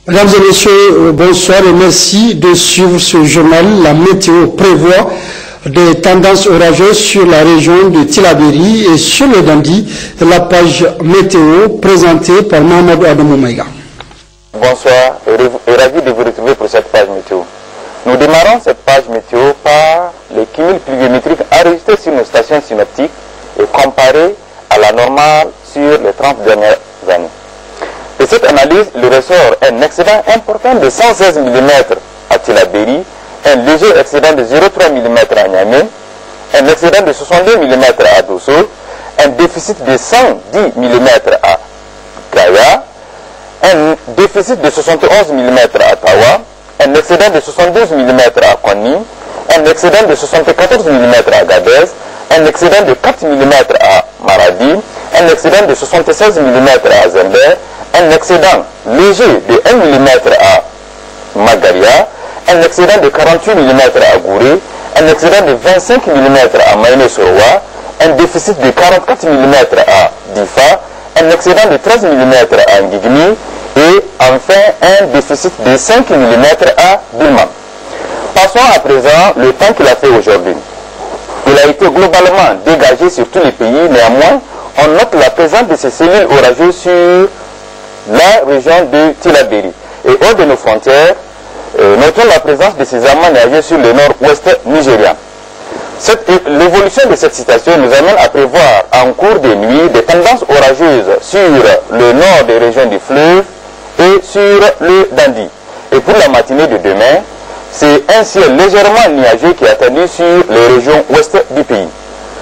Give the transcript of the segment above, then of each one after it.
Mesdames et messieurs, bonsoir et merci de suivre ce journal. La météo prévoit des tendances orageuses sur la région de Tillabéri et sur le Dandi. La page météo présentée par Mohamed Adamou Maïga. Bonsoir et ravi de vous retrouver pour cette page météo. Nous démarrons cette page météo par les cumuls pluviométriques enregistrés sur nos stations synoptiques et comparés à la normale sur les 30 dernières années. De cette analyse, il ressort un excédent important de 116 mm à Tillabéri, un léger excédent de 0,3 mm à Niamey, un excédent de 62 mm à Dosso, un déficit de 110 mm à Gaya, un déficit de 71 mm à Tawa, un excédent de 72 mm à Koni, un excédent de 74 mm à Gadez, un excédent de 4 mm à Maradi, un excédent de 76 mm à Zender, un excédent léger de 1 mm à Magaria, un excédent de 48 mm à Gouré, un excédent de 25 mm à Maïné-Soroa, un déficit de 44 mm à Difa, un excédent de 13 mm à Ngigni et enfin un déficit de 5 mm à Bilman. Passons à présent le temps qu'il a fait aujourd'hui. Il a été globalement dégagé sur tous les pays, néanmoins on note la présence de ces cellules orageuses sur la région de Tillabéri. Et hors de nos frontières, notons la présence de ces amas nuageux sur le nord-ouest nigérian. L'évolution de cette situation nous amène à prévoir en cours de nuit des tendances orageuses sur le nord des régions du fleuve et sur le Dandi. Et pour la matinée de demain, c'est un ciel légèrement nuageux qui est attendu sur les régions ouest du pays.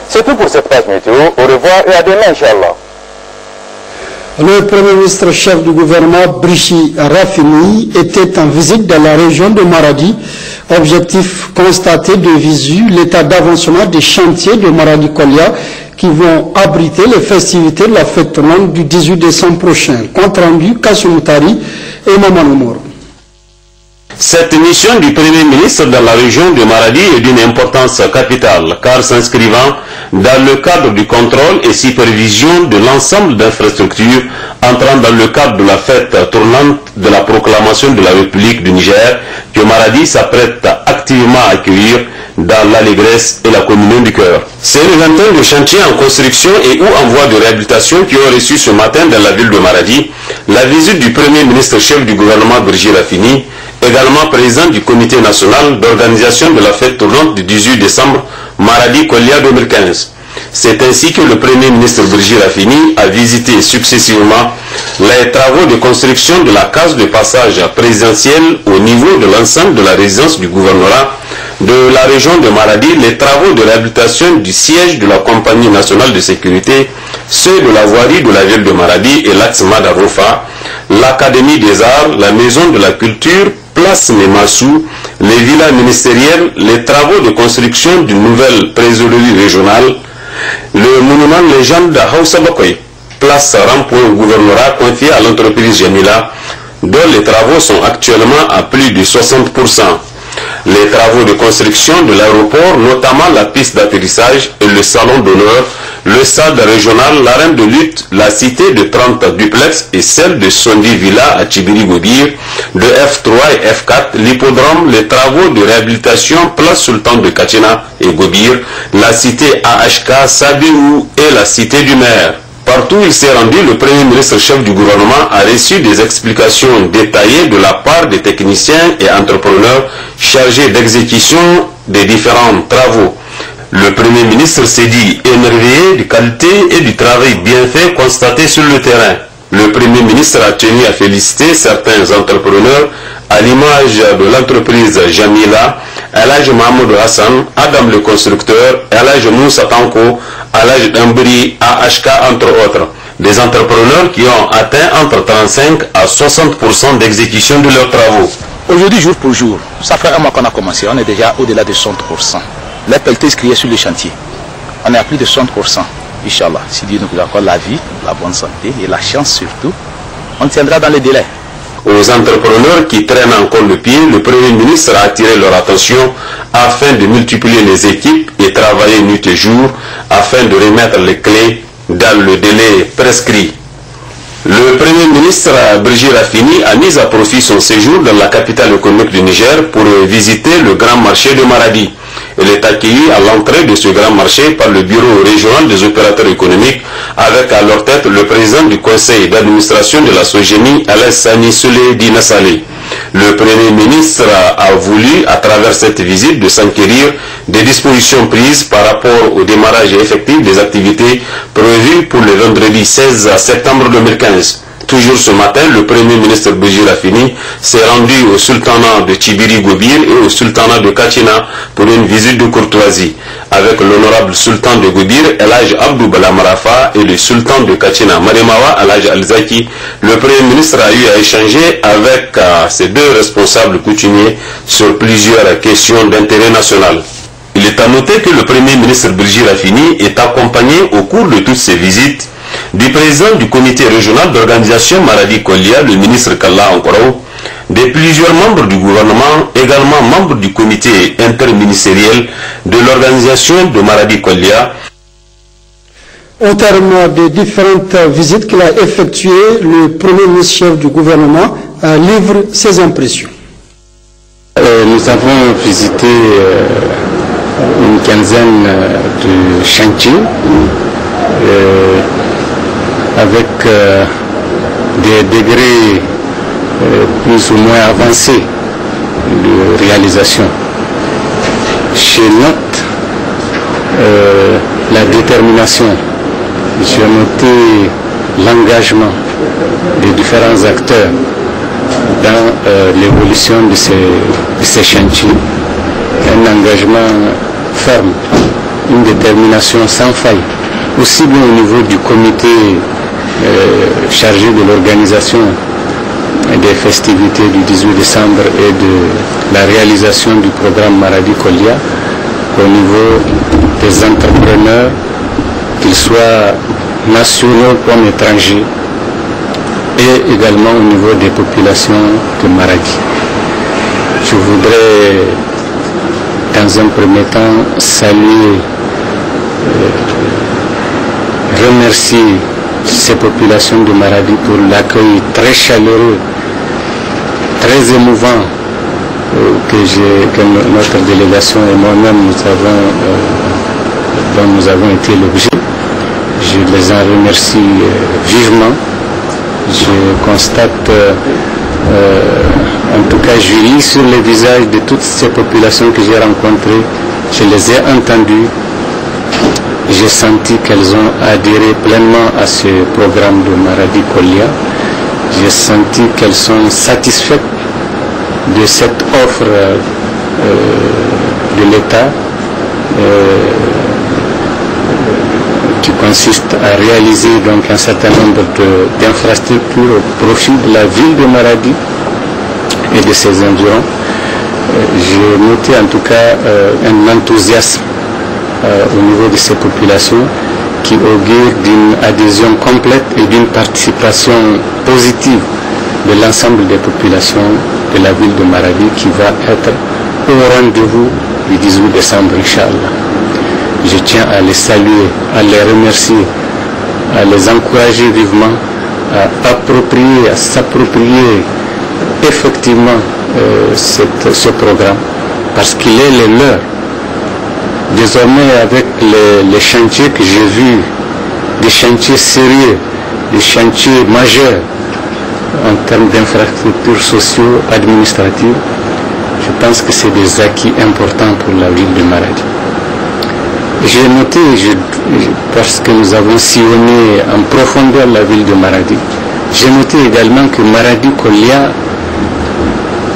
C'est tout pour cette page météo. Au revoir et à demain, Inch'Allah. Le Premier ministre chef du gouvernement, Brichi Rafini, était en visite dans la région de Maradi. Objectif constaté de visu, l'état d'avancement des chantiers de Maradi-Kolia qui vont abriter les festivités de la fête tournante du 18 décembre prochain. Compte rendu, Kassoumutari et Maman. Cette mission du Premier ministre dans la région de Maradi est d'une importance capitale, car s'inscrivant dans le cadre du contrôle et supervision de l'ensemble d'infrastructures entrant dans le cadre de la fête tournante de la proclamation de la République du Niger, que Maradi s'apprête activement à accueillir dans l'allégresse et la communion du cœur. C'est une vingtaine de chantiers en construction et ou en voie de réhabilitation qui ont reçu ce matin dans la ville de Maradi la visite du Premier ministre chef du gouvernement Brichi Rafini, également président du comité national d'organisation de la fête tournante du 18 décembre Maradi-Kolia 2015. C'est ainsi que le Premier ministre Brichi Rafini a visité successivement les travaux de construction de la case de passage présidentielle au niveau de l'ensemble de la résidence du gouvernorat de la région de Maradi, les travaux de réhabilitation du siège de la compagnie nationale de sécurité, ceux de la voirie de la ville de Maradi et l'axe Madaroufa, l'Académie des Arts, la Maison de la Culture, Place Memassou, les villas ministérielles, les travaux de construction d'une nouvelle trésorerie régionale, le monument légende d'Aoussa Bakoy, place rond-point gouvernorat confié à l'entreprise Jamila, dont les travaux sont actuellement à plus de 60%. Les travaux de construction de l'aéroport, notamment la piste d'atterrissage et le salon d'honneur, le stade régional, l'arène de lutte, la cité de 30 duplex et celle de Sondi Villa à Tchibiri-Gobir, de F3 et F4, l'hippodrome, les travaux de réhabilitation place Sultan de Kachina et Gobir, la cité AHK, Sabiou et la cité du maire. Partout où il s'est rendu, le Premier ministre chef du gouvernement a reçu des explications détaillées de la part des techniciens et entrepreneurs chargés d'exécution des différents travaux. Le Premier ministre s'est dit émerveillé de qualité et du travail bien fait constaté sur le terrain. Le Premier ministre a tenu à féliciter certains entrepreneurs à l'image de l'entreprise Jamila, Elhaj Mahmoud Hassan, Adam le constructeur, Elhaj Moussa Tanko, Elhaj Dambri, AHK entre autres. Des entrepreneurs qui ont atteint entre 35 à 60% d'exécution de leurs travaux. Aujourd'hui, jour pour jour, ça fait un mois qu'on a commencé, on est déjà au-delà de 60%. Les pelletés criaient sur les chantiers. On est à plus de 60%. Inch'Allah, si Dieu nous accorde la vie, la bonne santé et la chance surtout, on tiendra dans les délais. Aux entrepreneurs qui traînent encore le pied, le Premier ministre a attiré leur attention afin de multiplier les équipes et travailler nuit et jour afin de remettre les clés dans le délai prescrit. Le Premier ministre Brigitte Raffini a mis à profit son séjour dans la capitale économique du Niger pour visiter le grand marché de Maradi. Elle est accueillie à l'entrée de ce grand marché par le bureau régional des opérateurs économiques avec à leur tête le président du conseil d'administration de la SOGEMI, Alassane Soulé Dina Saleh. Le Premier ministre a voulu, à travers cette visite, de s'enquérir des dispositions prises par rapport au démarrage effectif des activités prévues pour le vendredi 16 septembre 2015. Toujours ce matin, le Premier ministre Brigitte Raffini s'est rendu au sultanat de Tchibiri-Gobir et au sultanat de Kachina pour une visite de courtoisie. Avec l'honorable sultan de Gobir, Elhaj Abdou Balamarafa, et le sultan de Kachina, Marimawa Elhaj Alzaki, le Premier ministre a eu à échanger avec ces deux responsables coutumiers sur plusieurs questions d'intérêt national. Il est à noter que le Premier ministre Brigitte Raffini est accompagné au cours de toutes ces visites du président du comité régional d'organisation Maradi-Kolia, le ministre Kalla Ankoro, de plusieurs membres du gouvernement, également membres du comité interministériel de l'organisation de Maradi-Kolia. Au terme des différentes visites qu'il a effectuées, le Premier ministre chef du gouvernement livre ses impressions. Nous avons visité une quinzaine de chantiers avec des degrés plus ou moins avancés de réalisation. Je note la détermination, j'ai noté l'engagement des différents acteurs dans l'évolution de ces chantiers. Un engagement ferme, une détermination sans faille, aussi bien au niveau du comité chargé de l'organisation des festivités du 18 décembre et de la réalisation du programme Maradi-Kolia, au niveau des entrepreneurs, qu'ils soient nationaux comme étrangers, et également au niveau des populations de Maradi. Je voudrais, dans un premier temps, saluer, remercier ces populations de Maradi pour l'accueil très chaleureux, très émouvant que notre délégation et moi-même dont nous avons été l'objet. Je les en remercie vivement. Je constate, en tout cas je lis sur les visages de toutes ces populations que j'ai rencontrées, je les ai entendues. J'ai senti qu'elles ont adhéré pleinement à ce programme de Maradi-Kolia. J'ai senti qu'elles sont satisfaites de cette offre de l'État qui consiste à réaliser donc un certain nombre d'infrastructures au profit de la ville de Maradi et de ses environs. J'ai noté en tout cas un enthousiasme au niveau de ces populations qui augure d'une adhésion complète et d'une participation positive de l'ensemble des populations de la ville de Maradi qui va être au rendez-vous du 18 décembre, Inch'Allah. Je tiens à les saluer, à les remercier, à les encourager vivement à s'approprier effectivement ce programme parce qu'il est le leur. Désormais, avec les chantiers que j'ai vus, des chantiers sérieux, des chantiers majeurs en termes d'infrastructures socio-administratives, je pense que c'est des acquis importants pour la ville de Maradi. J'ai noté, parce que nous avons sillonné en profondeur la ville de Maradi, j'ai noté également que Maradi-Kolia,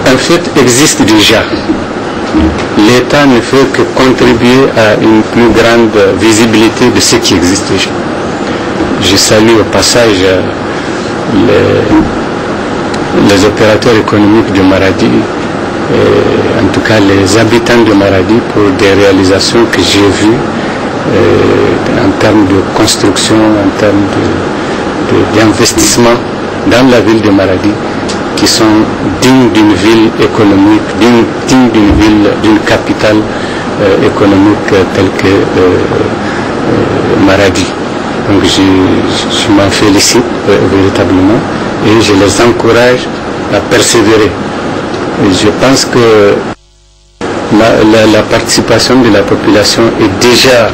en fait, existe déjà. L'État ne fait que contribuer à une plus grande visibilité de ce qui existe déjà. Je salue au passage les opérateurs économiques de Maradi, en tout cas les habitants de Maradi, pour des réalisations que j'ai vues en termes de construction, en termes d'investissement dans la ville de Maradi, qui sont dignes d'une ville économique, dignes d'une ville, d'une capitale économique telle que Maradi. Donc je m'en félicite véritablement et je les encourage à persévérer. Et je pense que la participation de la population est déjà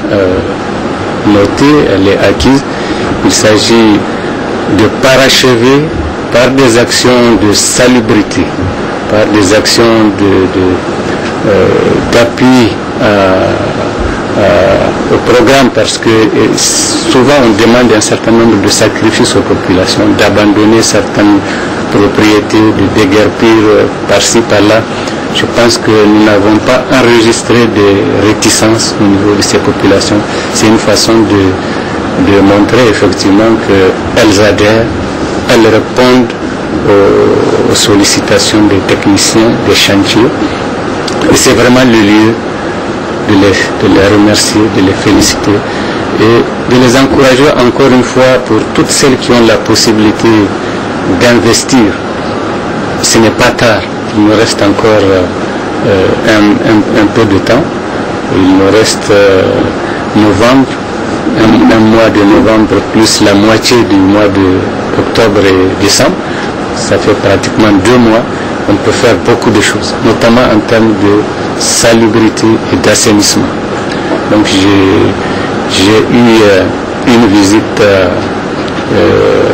notée, elle est acquise. Il s'agit de parachever par des actions de salubrité, par des actions d'appui au programme, parce que souvent on demande un certain nombre de sacrifices aux populations, d'abandonner certaines propriétés, de déguerpir par-ci, par-là. Je pense que nous n'avons pas enregistré de réticence au niveau de ces populations. C'est une façon de montrer effectivement qu'elles adhèrent, elles répondent aux sollicitations des techniciens, des chantiers. Et c'est vraiment le lieu de les remercier, de les féliciter et de les encourager encore une fois pour toutes celles qui ont la possibilité d'investir. Ce n'est pas tard, il nous reste encore un peu de temps. Il nous reste novembre, un mois de novembre plus la moitié du mois d'octobre et décembre. Ça fait pratiquement 2 mois. On peut faire beaucoup de choses, notamment en termes de salubrité et d'assainissement. Donc j'ai eu une visite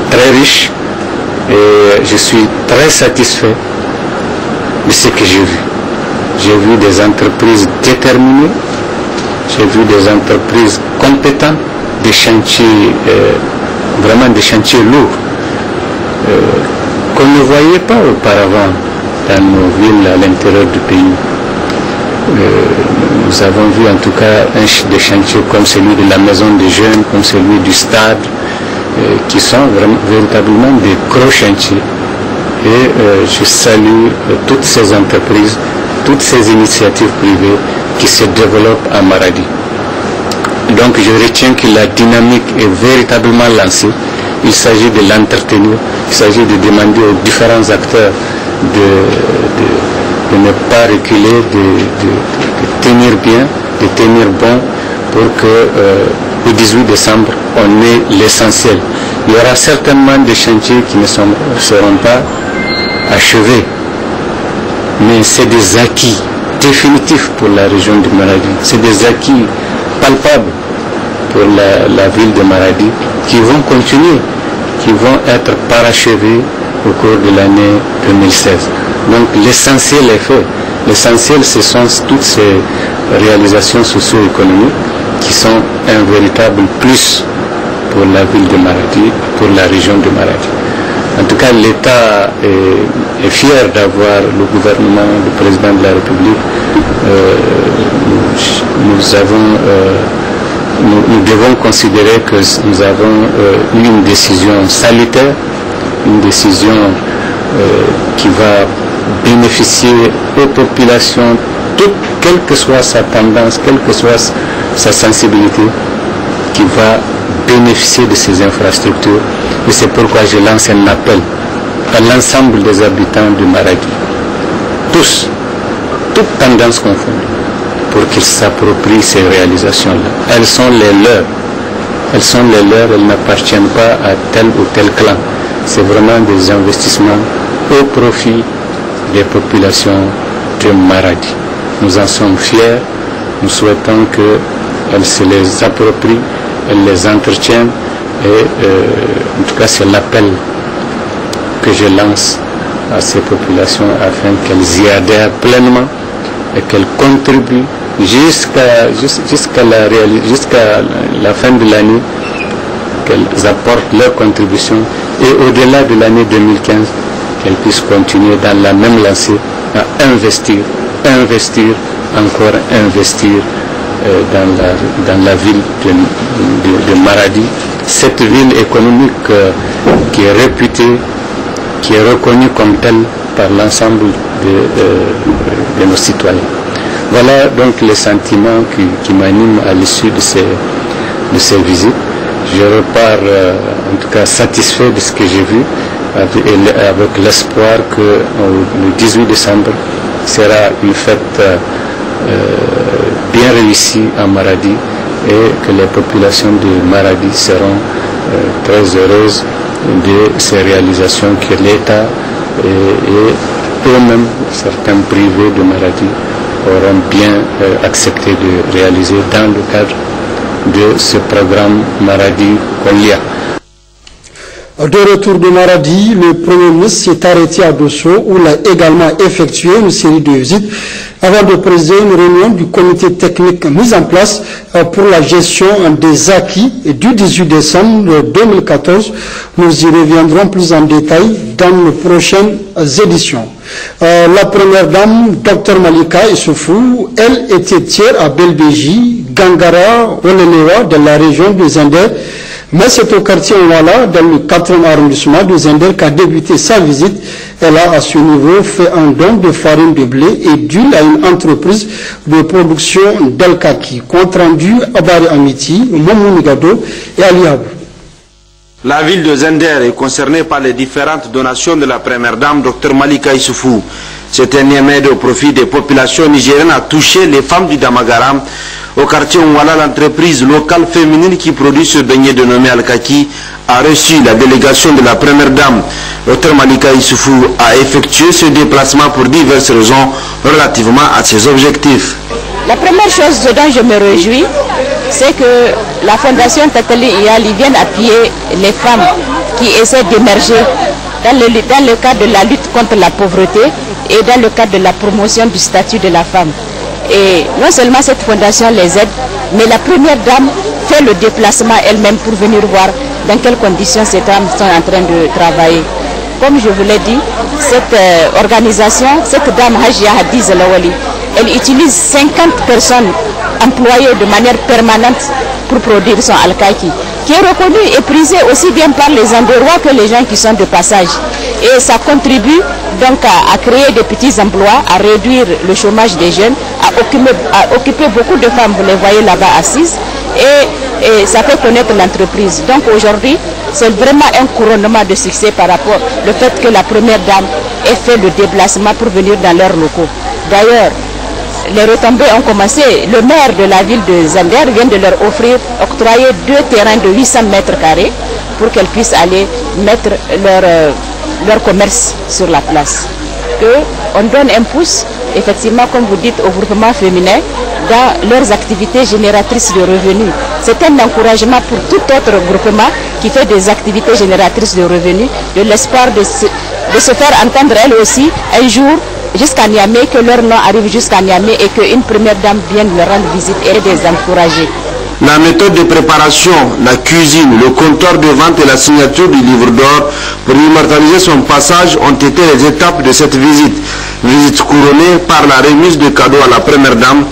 très riche et je suis très satisfait de ce que j'ai vu. J'ai vu des entreprises déterminées, j'ai vu des entreprises compétentes, des chantiers, vraiment des chantiers lourds, qu'on ne voyait pas auparavant dans nos villes à l'intérieur du pays. Nous avons vu en tout cas des chantiers comme celui de la maison des jeunes, comme celui du stade, qui sont véritablement des gros chantiers. Et je salue toutes ces entreprises, toutes ces initiatives privées qui se développent à Maradi. Donc je retiens que la dynamique est véritablement lancée. Il s'agit de l'entretenir, il s'agit de demander aux différents acteurs de ne pas reculer, de tenir bien, de tenir bon pour que le 18 décembre, on ait l'essentiel. Il y aura certainement des chantiers qui ne seront pas achevés, mais c'est des acquis définitifs pour la région de Maradi. C'est des acquis palpables pour la ville de Maradi qui vont continuer, qui vont être parachevés au cours de l'année 2016. Donc l'essentiel est fait. L'essentiel, ce sont toutes ces réalisations socio-économiques qui sont un véritable plus pour la ville de Maradi, pour la région de Maradi. En tout cas, l'État est fier d'avoir le gouvernement, le président de la République. Nous devons considérer que nous avons eu une décision salutaire, une décision qui va bénéficier aux populations, quelle que soit sa tendance, quelle que soit sa sensibilité, qui va bénéficier de ces infrastructures. Et c'est pourquoi je lance un appel à l'ensemble des habitants de Maradi, tous, toutes tendances confondues, pour qu'ils s'approprient ces réalisations-là. Elles sont les leurs. Elles sont les leurs, elles n'appartiennent pas à tel ou tel clan. C'est vraiment des investissements au profit des populations de Maradi. Nous en sommes fiers. Nous souhaitons qu'elles se les approprient, elles les entretiennent. Et en tout cas, c'est l'appel que je lance à ces populations afin qu'elles y adhèrent pleinement et qu'elles contribuent jusqu'à la fin de l'année, qu'elles apportent leur contribution et au-delà de l'année 2015, qu'elles puissent continuer dans la même lancée à investir, encore investir dans la ville de Maradi, cette ville économique qui est réputée, qui est reconnue comme telle par l'ensemble de nos citoyens. Voilà donc les sentiments qui m'animent à l'issue de ces visites. Je repars en tout cas satisfait de ce que j'ai vu, avec l'espoir que le 18 décembre sera une fête bien réussie à Maradi et que les populations de Maradi seront très heureuses de ces réalisations que l'État et eux-mêmes, certains privés de Maradi, auront bien accepté de réaliser dans le cadre de ce programme Maradi Kolia. De retour de Maradi, le Premier ministre s'est arrêté à Dosso où il a également effectué une série de visites avant de présider une réunion du comité technique mise en place pour la gestion des acquis du 18 décembre 2014. Nous y reviendrons plus en détail dans nos prochaines éditions. La première dame, Dr Malika Issoufou, elle était tiers à Belbéji, Gangara, Olelewa, de la région de Zender. Mais c'est au quartier Ouala, dans le 4e arrondissement de Zender, qu'a débuté sa visite. Elle a à ce niveau fait un don de farine de blé et d'huile à une entreprise de production d'El-Kaki. Compte rendu à Bari Amiti, Momou Nigado et Ali Abou. La ville de Zender est concernée par les différentes donations de la première dame, Dr Malika Issoufou. Cette énième aide au profit des populations nigériennes a touché les femmes du Damagaram. Au quartier Ouala, l'entreprise locale féminine qui produit ce beignet dénommé Al-Kaki a reçu la délégation de la première dame. Dr Malika Issoufou a effectué ce déplacement pour diverses raisons relativement à ses objectifs. La première chose dont je me réjouis, c'est que la Fondation Tatali Iyali vient appuyer les femmes qui essaient d'émerger dans le cadre de la lutte contre la pauvreté et dans le cadre de la promotion du statut de la femme. Et non seulement cette fondation les aide, mais la première dame fait le déplacement elle-même pour venir voir dans quelles conditions ces femmes sont en train de travailler. Comme je vous l'ai dit, cette organisation, cette dame Hajia Hadiz Lawali, elle utilise 50 personnes employées de manière permanente pour produire son Al-Kaki, qui est reconnu et prisé aussi bien par les Zandérois que les gens qui sont de passage. Et ça contribue donc à créer des petits emplois, à réduire le chômage des jeunes, à occuper beaucoup de femmes, vous les voyez là-bas assises, et ça fait connaître l'entreprise. Donc aujourd'hui, c'est vraiment un couronnement de succès par rapport au fait que la première dame ait fait le déplacement pour venir dans leurs locaux. D'ailleurs, les retombées ont commencé. Le maire de la ville de Zender vient de leur octroyer 2 terrains de 800 mètres carrés pour qu'elles puissent aller mettre leur commerce sur la place. On donne un pouce, effectivement, comme vous dites, au groupement féminin dans leurs activités génératrices de revenus. C'est un encouragement pour tout autre groupement qui fait des activités génératrices de revenus, de l'espoir de se faire entendre elles aussi un jour jusqu'à Niamey, que leur nom arrive jusqu'à Niamey et qu'une première dame vienne leur rendre visite et les encourager. La méthode de préparation, la cuisine, le comptoir de vente et la signature du livre d'or pour immortaliser son passage ont été les étapes de cette visite. Visite couronnée par la remise de cadeaux à la première dame,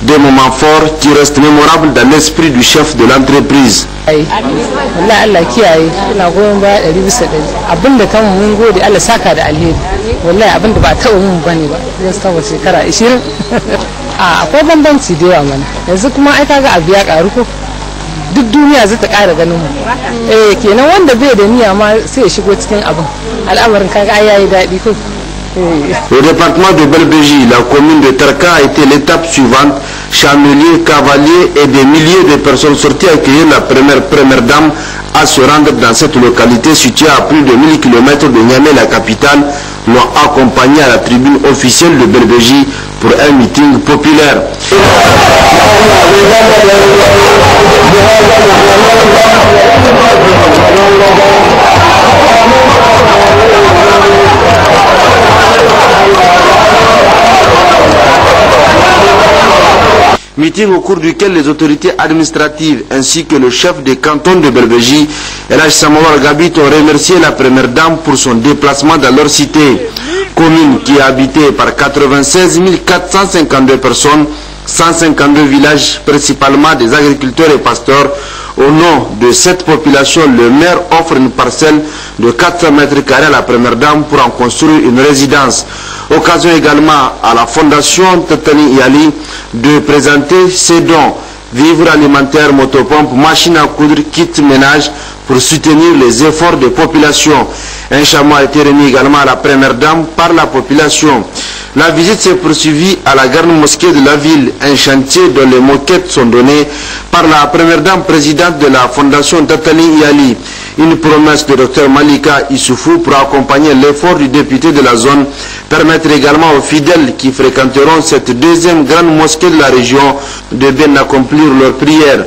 des moments forts qui restent mémorables dans l'esprit du chef de l'entreprise. akwai bambanci da yawa mana yanzu kuma ai kaga abu ya karu ko duk duniya zai ta kara ganin mu kenan wanda bai da niyya ma sai ya shigo cikin abin al'amarin kaga ai yayi dadi ko. Au département de Belbéji, la commune de Terka a été l'étape suivante. Chameliers, cavaliers et des milliers de personnes sorties accueillir la première dame à se rendre dans cette localité située à plus de 1000 km de Niamey, la capitale, l'ont accompagné à la tribune officielle de Belbéji pour un meeting populaire. Meeting au cours duquel les autorités administratives ainsi que le chef des cantons de Belbéji, Elhaj Samawar Gabit, ont remercié la première dame pour son déplacement dans leur cité. Commune qui est habitée par 96 452 personnes, 152 villages, principalement des agriculteurs et pasteurs. Au nom de cette population, le maire offre une parcelle de 400 mètres carrés à la première dame pour en construire une résidence. Occasion également à la fondation Tatali Iyali de présenter ses dons: vivres alimentaires, motopompe, machines à coudre, kit ménage, pour soutenir les efforts des populations. Un chameau a été remis également à la première dame par la population. La visite s'est poursuivie à la grande mosquée de la ville, un chantier dont les moquettes sont données par la première dame présidente de la fondation Tattali Iyali. Une promesse de Dr Malika Issoufou pour accompagner l'effort du député de la zone, permettre également aux fidèles qui fréquenteront cette deuxième grande mosquée de la région de bien accomplir leurs prières.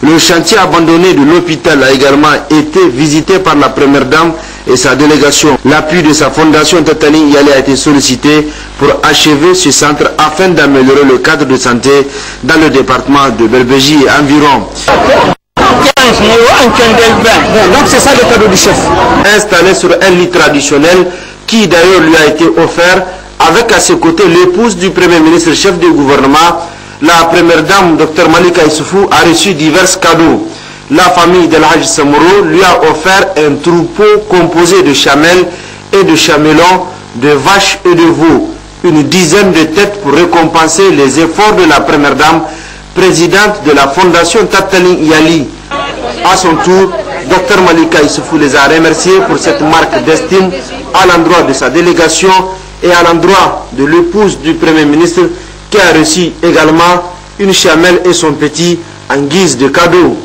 Le chantier abandonné de l'hôpital a également été visité par la première dame et sa délégation. L'appui de sa fondation Tattali Iyali a été sollicité pour achever ce centre afin d'améliorer le cadre de santé dans le département de Belbéji et environ. Donc c'est ça le cadeau du chef. Installé sur un lit traditionnel qui d'ailleurs lui a été offert avec à ses côtés l'épouse du premier ministre chef du gouvernement. La première dame, Dr Malika Issoufou, a reçu divers cadeaux. La famille de l'Haj Samouro lui a offert un troupeau composé de chamelles et de chamélons, de vaches et de veaux. Une dizaine de têtes pour récompenser les efforts de la première dame, présidente de la fondation Tattali Iyali. À son tour, Dr Malika Issoufou les a remerciés pour cette marque d'estime à l'endroit de sa délégation et à l'endroit de l'épouse du Premier ministre qui a reçu également une chamelle et son petit en guise de cadeau.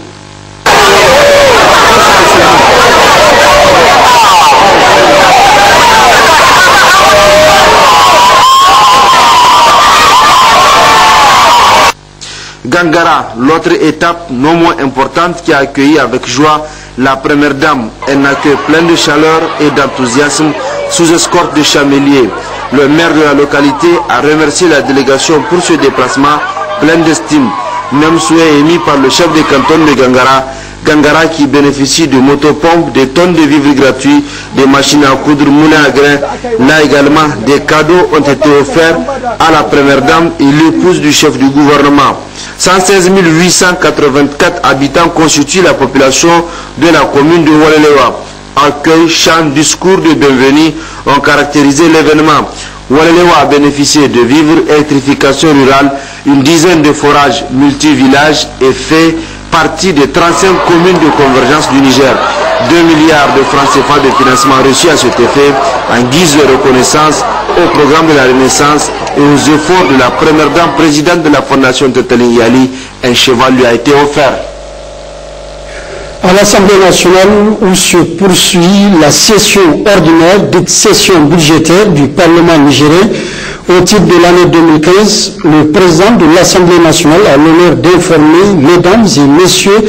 Gangara, l'autre étape non moins importante qui a accueilli avec joie la première dame. Un accueil plein de chaleur et d'enthousiasme sous escorte de chameliers. Le maire de la localité a remercié la délégation pour ce déplacement plein d'estime. Même souhait émis par le chef de canton de Gangara, Gangara qui bénéficie de motopompes, des tonnes de vivres gratuits, des machines à coudre, moulins à grains. Là également, des cadeaux ont été offerts à la première dame et l'épouse du chef du gouvernement. 116 884 habitants constituent la population de la commune de Walelewa. Accueil, chant, discours de bienvenue ont caractérisé l'événement. Walelewa a bénéficié de vivres, électrification rurale, une dizaine de forages multi-villages et fait partie des 35 communes de convergence du Niger. 2 milliards de francs CFA de financement reçus à cet effet en guise de reconnaissance au programme de la Renaissance et aux efforts de la première dame présidente de la fondation Tattali Iyali. Un cheval lui a été offert. À l'Assemblée nationale où se poursuit la session ordinaire de session budgétaire du Parlement nigérien au titre de l'année 2015, le président de l'Assemblée nationale a l'honneur d'informer, mesdames et messieurs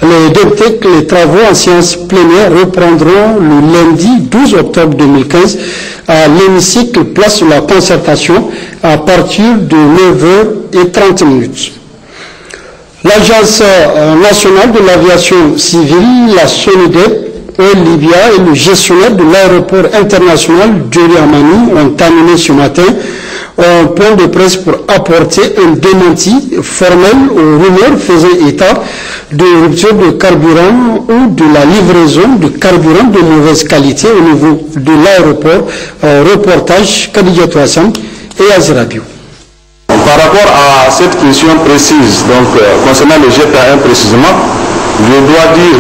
les députés, que les travaux en séance plénière reprendront le lundi 12 octobre 2015 à l'hémicycle place de la concertation à partir de 9h30. L'Agence nationale de l'aviation civile, la SONIDEP, Libya et le gestionnaire de l'aéroport international Djori Amani ont terminé ce matin un point de presse pour apporter un démenti formel aux rumeurs faisant état de rupture de carburant ou de la livraison de carburant de mauvaise qualité au niveau de l'aéroport. Reportage Khadija Hassan et Azrabiou. Par rapport à cette question précise, donc concernant le GPA1 précisément, je dois dire,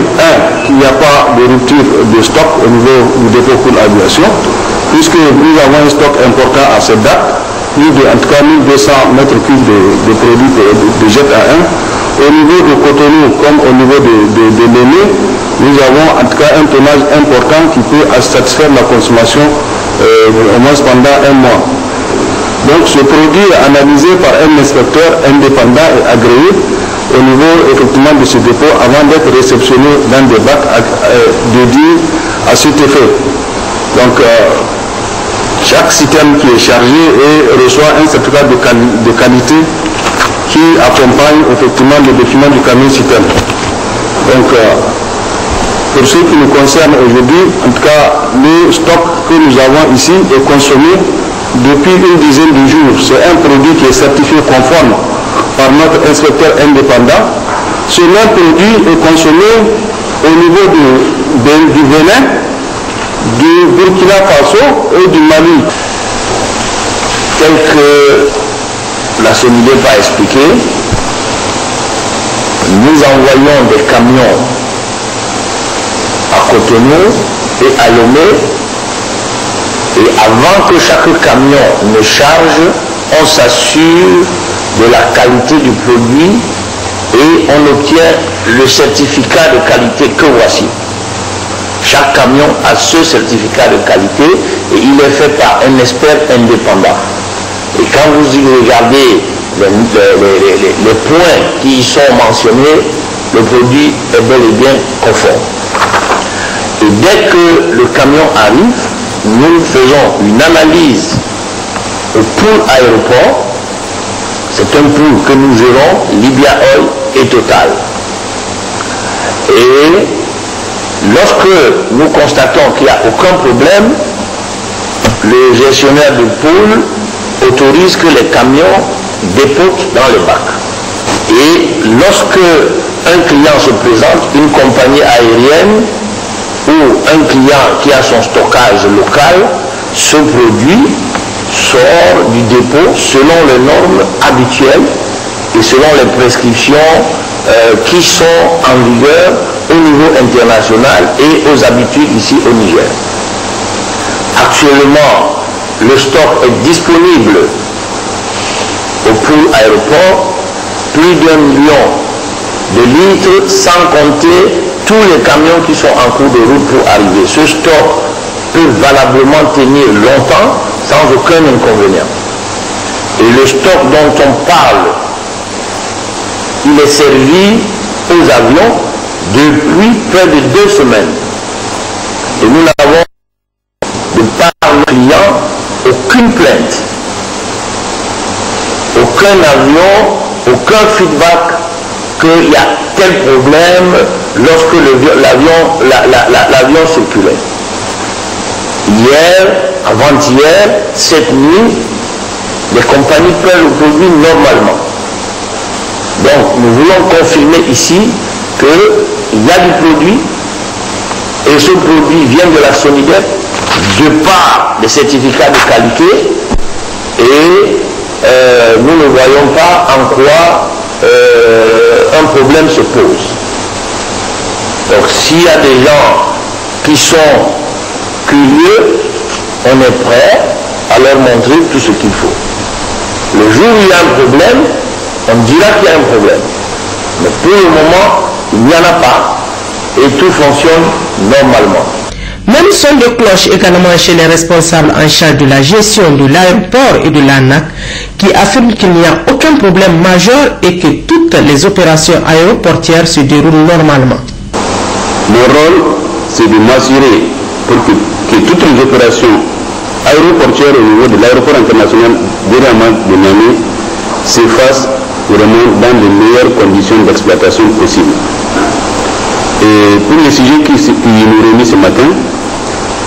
qu'il n'y a pas de rupture de stock au niveau du dépôt pour l'aviation, puisque nous avons un stock important à cette date, plus de, en tout cas 1200 mètres cubes de produits de GPA1. Au niveau de Cotonou, comme au niveau de Léné, nous avons en tout cas un tonnage important qui peut satisfaire la consommation au moins pendant un mois. Donc ce produit est analysé par un inspecteur indépendant et agréé au niveau effectivement de ce dépôt avant d'être réceptionné dans des bacs dédiés à cet effet. Donc chaque citerne qui est chargée reçoit un certificat de qualité qui accompagne effectivement le document du camion citerne. Donc pour ce qui nous concerne aujourd'hui, en tout cas le stock que nous avons ici est consommé depuis une dizaine de jours. C'est un produit qui est certifié conforme par notre inspecteur indépendant. Ce même produit est consommé au niveau du Bénin, du Burkina Faso et du Mali. Tel que la SONIDEP a expliqué, nous envoyons des camions à Cotonou et à Lomé. Et avant que chaque camion ne charge, on s'assure de la qualité du produit et on obtient le certificat de qualité que voici. Chaque camion a ce certificat de qualité et il est fait par un expert indépendant. Et quand vous y regardez les points qui y sont mentionnés, le produit est bel et bien conforme. Et dès que le camion arrive, nous faisons une analyse au pool aéroport. C'est un pool que nous gérons, Libya Oil et Total. Et lorsque nous constatons qu'il n'y a aucun problème, le gestionnaire du pool autorise que les camions dépotent dans le bac. Et lorsque un client se présente, une compagnie aérienne ou un client qui a son stockage local, ce produit sort du dépôt selon les normes habituelles et selon les prescriptions qui sont en vigueur au niveau international et aux habitudes ici au Niger. Actuellement, le stock est disponible au pool aéroport, plus d'1 million de litres, sans compter tous les camions qui sont en cours de route pour arriver. Ce stock peut valablement tenir longtemps sans aucun inconvénient. Et le stock dont on parle, il est servi aux avions depuis près de 2 semaines. Et nous n'avons de part nos clients aucune plainte, aucun avion, aucun feedback qu'il y a tel problème lorsque l'avion circulait. Hier, avant-hier, cette nuit, les compagnies prennent le produit normalement. Donc, nous voulons confirmer ici qu'il y a du produit et ce produit vient de la Sonidep de par les certificats de qualité et nous ne voyons pas en quoi un problème se pose. Donc, s'il y a des gens qui sont curieux, on est prêt à leur montrer tout ce qu'il faut. Le jour où il y a un problème, on dira qu'il y a un problème. Mais pour le moment, il n'y en a pas et tout fonctionne normalement. Même son de cloche également chez les responsables en charge de la gestion de l'aéroport et de l'ANAC qui affirment qu'il n'y a aucun problème majeur et que toutes les opérations aéroportières se déroulent normalement. Mon rôle, c'est de m'assurer pour que toutes les opérations aéroportières au niveau de l'aéroport international de Niamey se fassent vraiment dans les meilleures conditions d'exploitation possibles. Et pour le sujet qui nous remis ce matin,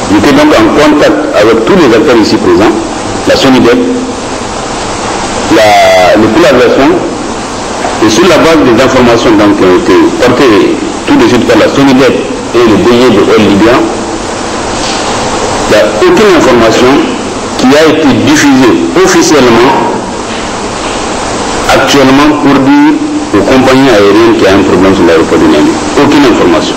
j'étais donc en contact avec tous les acteurs ici présents, la Sonidep, le pool aviation, et sur la base des informations donc, qui ont été portées tout de suite par la Sonidep et le DG de Air Libya, il n'y a aucune information qui a été diffusée officiellement actuellement pour dire aux compagnies aériennes qu'il y a un problème sur l'aéroport de Niamey. Aucune information.